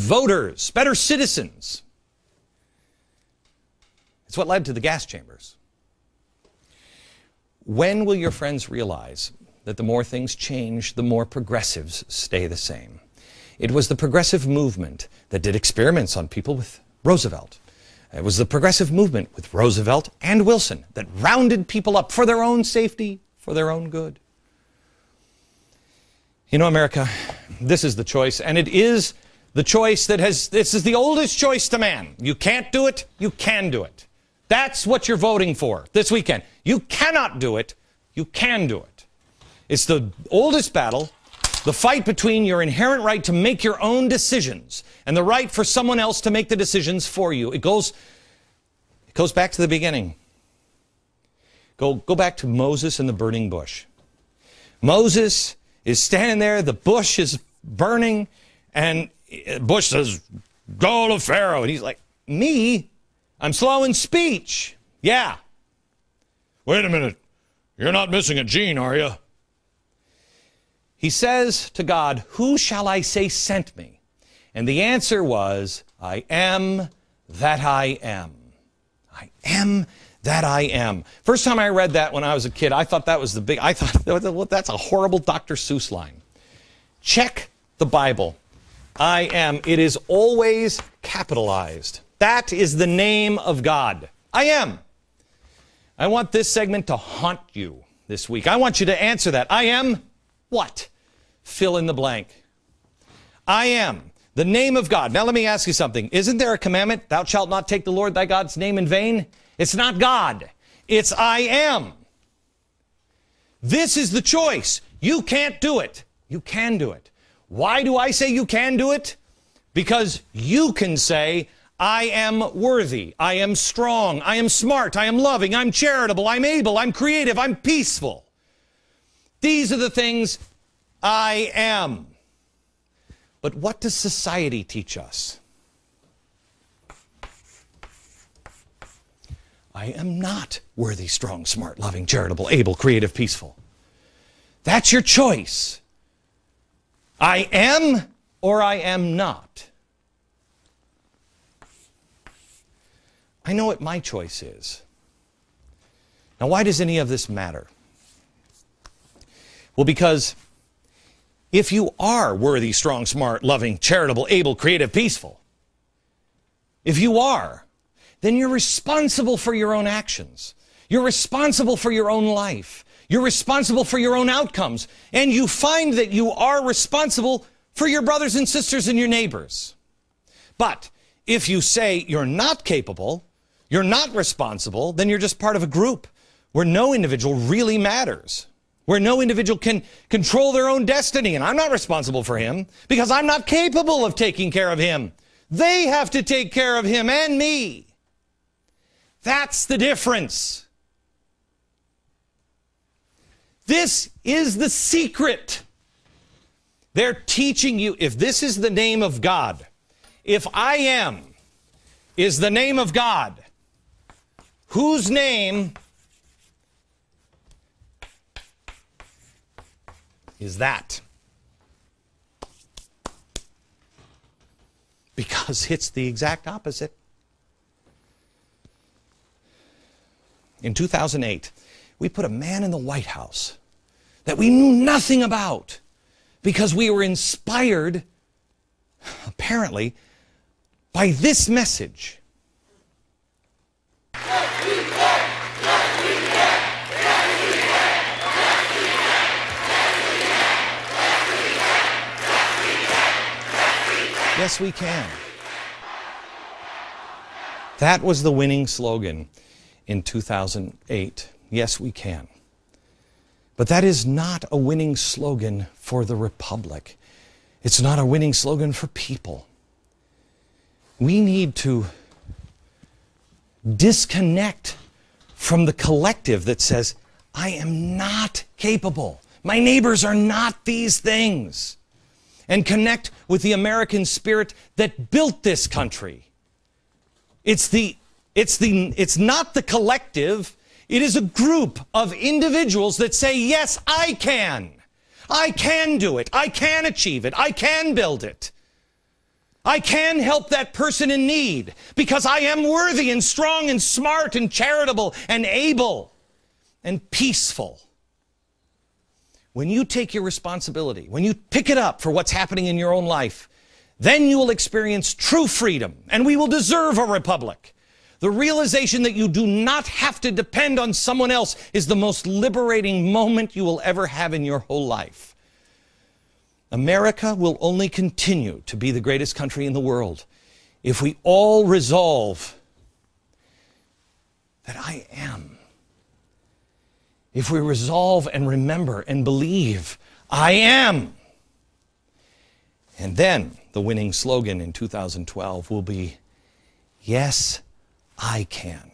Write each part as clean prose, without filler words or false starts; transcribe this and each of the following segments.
voters, better citizens. It's what led to the gas chambers. When will your friends realize that the more things change, the more progressives stay the same? It was the progressive movement that did experiments on people with Roosevelt. It was the progressive movement with Roosevelt and Wilson that rounded people up for their own safety, for their own good. You know, America, this is the choice, and it is the choice this is the oldest choice to man. You can't do it, you can do it. That's what you're voting for this weekend. You cannot do it, you can do it. It's the oldest battle, the fight between your inherent right to make your own decisions and the right for someone else to make the decisions for you. It goes back to the beginning. Go back to Moses and the burning bush. Moses is standing there, the bush is burning, and Bush says, "Go to Pharaoh." And he's like, "Me? I'm slow in speech." "Yeah." "Wait a minute. You're not missing a gene, are you?" He says to God, "Who shall I say sent me?" And the answer was, "I am that I am." I am that I am. First time I read that when I was a kid, I thought that was that's a horrible Dr. Seuss line. Check the Bible. I am. It is always capitalized. That is the name of God. I am. I want this segment to haunt you this week. I want you to answer that. I am what? Fill in the blank. I am. The name of God. Now let me ask you something. Isn't there a commandment, "Thou shalt not take the Lord thy God's name in vain"? It's not God. It's I am. This is the choice. You can't do it. You can do it. Why do I say you can do it? Because you can say, "I am worthy. I am strong. I am smart. I am loving. I'm charitable. I'm able. I'm creative. I'm peaceful. These are the things I am." But what does society teach us? I am not worthy, strong, smart, loving, charitable, able, creative, peaceful. That's your choice. I am or I am not. I know what my choice is. Now, why does any of this matter? Well, because if you are worthy, strong, smart, loving, charitable, able, creative, peaceful, if you are, then you're responsible for your own actions. You're responsible for your own life. You're responsible for your own outcomes. And you find that you are responsible for your brothers and sisters and your neighbors. But if you say you're not capable, you're not responsible, then you're just part of a group where no individual really matters, where no individual can control their own destiny. And I'm not responsible for him because I'm not capable of taking care of him. They have to take care of him and me. That's the difference. This is the secret. They're teaching you, if this is the name of God, if I am is the name of God, whose name is that? Because it's the exact opposite. In 2008, we put a man in the White House that we knew nothing about because we were inspired, apparently, by this message. Yes, we can. That was the winning slogan in 2008. Yes, we can. But that is not a winning slogan for the Republic. It's not a winning slogan for people. We need to disconnect from the collective that says, I am not capable. My neighbors are not these things. And connect with the American spirit that built this country. It's not the collective. It is a group of individuals that say, yes, I can. I can do it. I can achieve it. I can build it. I can help that person in need because I am worthy and strong and smart and charitable and able and peaceful. When you take your responsibility, when you pick it up for what's happening in your own life, then you will experience true freedom, and we will deserve a republic. The realization that you do not have to depend on someone else is the most liberating moment you will ever have in your whole life. America will only continue to be the greatest country in the world if we all resolve that I am. If we resolve and remember and believe, I am. And then the winning slogan in 2012 will be, yes, I can.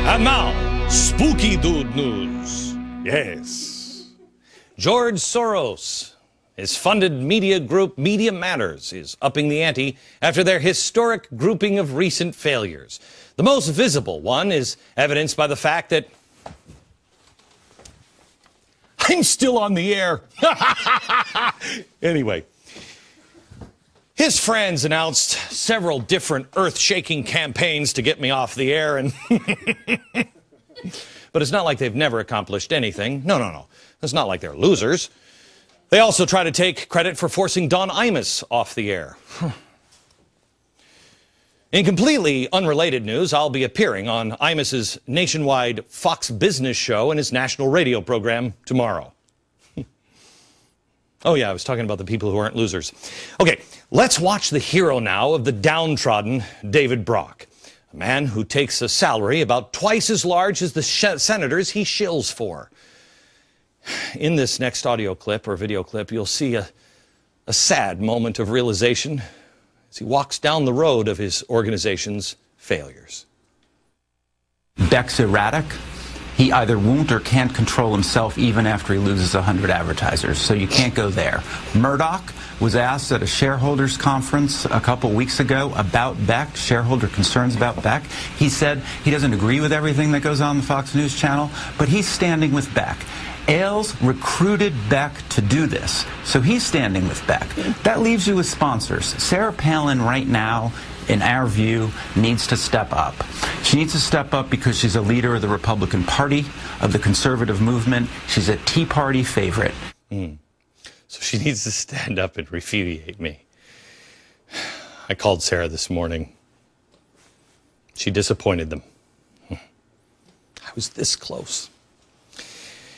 And now, Spooky Dude News. Yes. George Soros, his funded media group Media Matters, is upping the ante after their historic grouping of recent failures. The most visible one is evidenced by the fact that I'm still on the air. Anyway, his friends announced several different earth-shaking campaigns to get me off the air, and but it's not like they've never accomplished anything. No. It's not like they're losers. They also try to take credit for forcing Don Imus off the air. In completely unrelated news, I'll be appearing on Imus's nationwide Fox Business show and his national radio program tomorrow. Oh yeah, I was talking about the people who aren't losers. Okay, let's watch the hero now of the downtrodden, David Brock, a man who takes a salary about twice as large as the senators he shills for. In this next audio clip or video clip, you'll see a sad moment of realization as he walks down the road of his organization's failures. Beck's erratic. He either won't or can't control himself even after he loses 100 advertisers, so you can't go there. Murdoch was asked at a shareholders conference a couple weeks ago about Beck, shareholder concerns about Beck. He said he doesn't agree with everything that goes on the Fox News channel, but he's standing with Beck. Ailes recruited Beck to do this, so he's standing with Beck. That leaves you with sponsors. Sarah Palin right now, in our view, needs to step up. She needs to step up because she's a leader of the Republican Party, of the conservative movement. She's a Tea Party favorite. So she needs to stand up and repudiate me. I called Sarah this morning. She disappointed them. I was this close.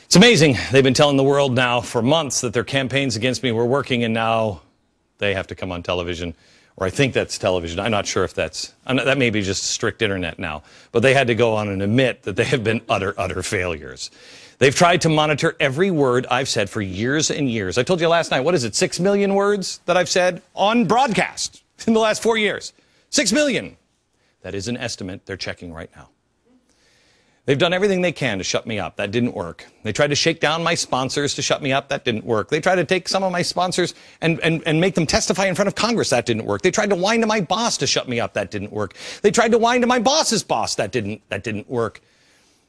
It's amazing. They've been telling the world now for months that their campaigns against me were working, and now they have to come on television. Or I think that's television. I'm not sure if that may be just strict internet now. But they had to go on and admit that they have been utter failures. They've tried to monitor every word I've said for years and years. I told you last night, what is it, 6 million words that I've said on broadcast in the last 4 years? 6 million. That is an estimate they're checking right now. They've done everything they can to shut me up. That didn't work. They tried to shake down my sponsors to shut me up. That didn't work. They tried to take some of my sponsors and make them testify in front of Congress. That didn't work. They tried to whine to my boss to shut me up. That didn't work. They tried to whine to my boss's boss. That didn't work.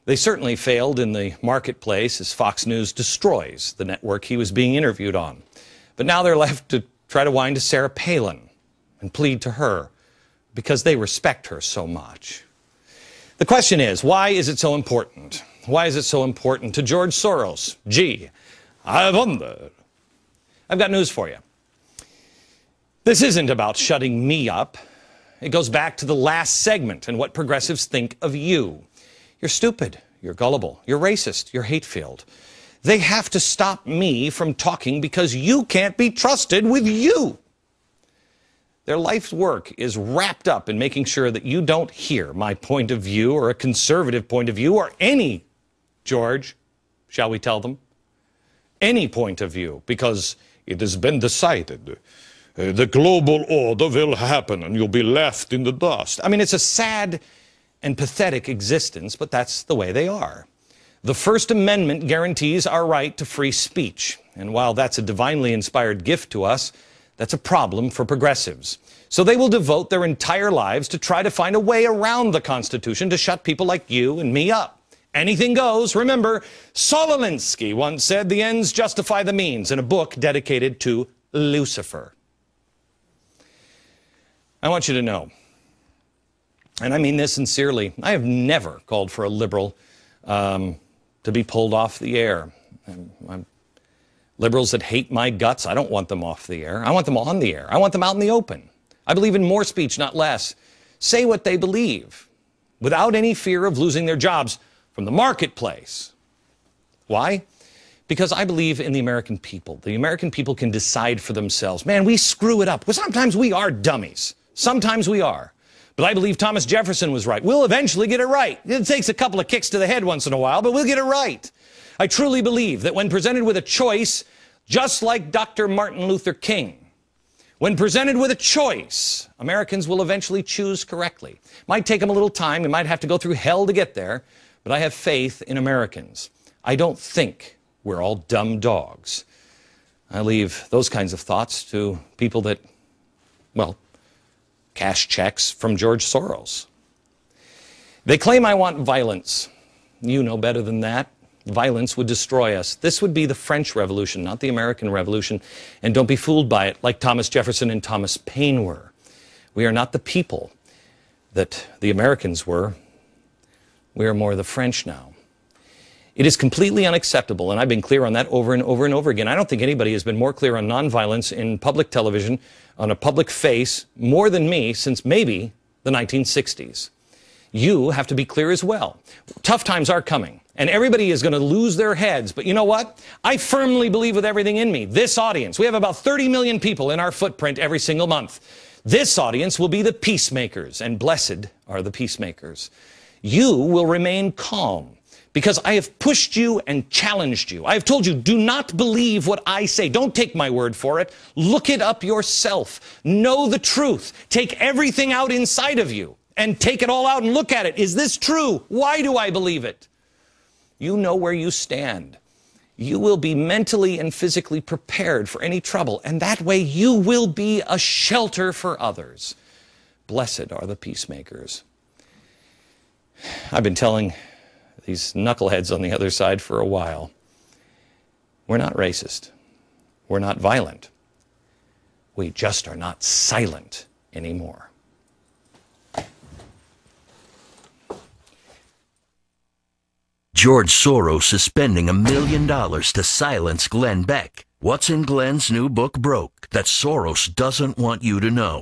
They certainly failed in the marketplace as Fox News destroys the network he was being interviewed on. But now they're left to try to whine to Sarah Palin and plead to her because they respect her so much. The question is, why is it so important? Why is it so important to George Soros? Gee, I wonder. I've got news for you. This isn't about shutting me up. It goes back to the last segment and what progressives think of you. You're stupid, you're gullible, you're racist, you're hate-filled. They have to stop me from talking because you can't be trusted with you. Their life's work is wrapped up in making sure that you don't hear my point of view or a conservative point of view or any, George, shall we tell them? Any point of view, because it has been decided. The global order will happen and you'll be left in the dust. I mean, it's a sad and pathetic existence, but that's the way they are. The First Amendment guarantees our right to free speech. And while that's a divinely inspired gift to us, that's a problem for progressives. So they will devote their entire lives to try to find a way around the Constitution to shut people like you and me up. Anything goes. Remember, Saul Alinsky once said, "The ends justify the means," in a book dedicated to Lucifer. I want you to know, and I mean this sincerely, I have never called for a liberal to be pulled off the air. Liberals that hate my guts, I don't want them off the air. I want them on the air. I want them out in the open. I believe in more speech, not less. Say what they believe without any fear of losing their jobs from the marketplace. Why? Because I believe in the American people. The American people can decide for themselves. Man, we screw it up. Well, sometimes we are dummies. Sometimes we are. But I believe Thomas Jefferson was right. We'll eventually get it right. It takes a couple of kicks to the head once in a while, but we'll get it right. I truly believe that when presented with a choice, just like Dr. Martin Luther King, when presented with a choice, Americans will eventually choose correctly. Might take them a little time. We might have to go through hell to get there, but I have faith in Americans. I don't think we're all dumb dogs. I leave those kinds of thoughts to people that, well, cash checks from George Soros. They claim I want violence. You know better than that. Violence would destroy us. This would be the French Revolution, not the American Revolution. And don't be fooled by it like Thomas Jefferson and Thomas Paine were. We are not the people that the Americans were. We are more the French now. It is completely unacceptable, and I've been clear on that over and over and over again. I don't think anybody has been more clear on nonviolence in public television, on a public face, more than me since maybe the 1960s. You have to be clear as well. Tough times are coming, and everybody is going to lose their heads. But you know what? I firmly believe with everything in me, this audience, we have about 30 million people in our footprint every single month. This audience will be the peacemakers, and blessed are the peacemakers. You will remain calm, because I have pushed you and challenged you. I have told you, do not believe what I say. Don't take my word for it. Look it up yourself. Know the truth. Take everything out inside of you and take it all out and look at it. Is this true? Why do I believe it? You know where you stand. You will be mentally and physically prepared for any trouble, and that way you will be a shelter for others. Blessed are the peacemakers. I've been telling these knuckleheads on the other side for a while, we're not racist. We're not violent. We just are not silent anymore. George Soros is spending $1 million to silence Glenn Beck. What's in Glenn's new book, Broke, that Soros doesn't want you to know?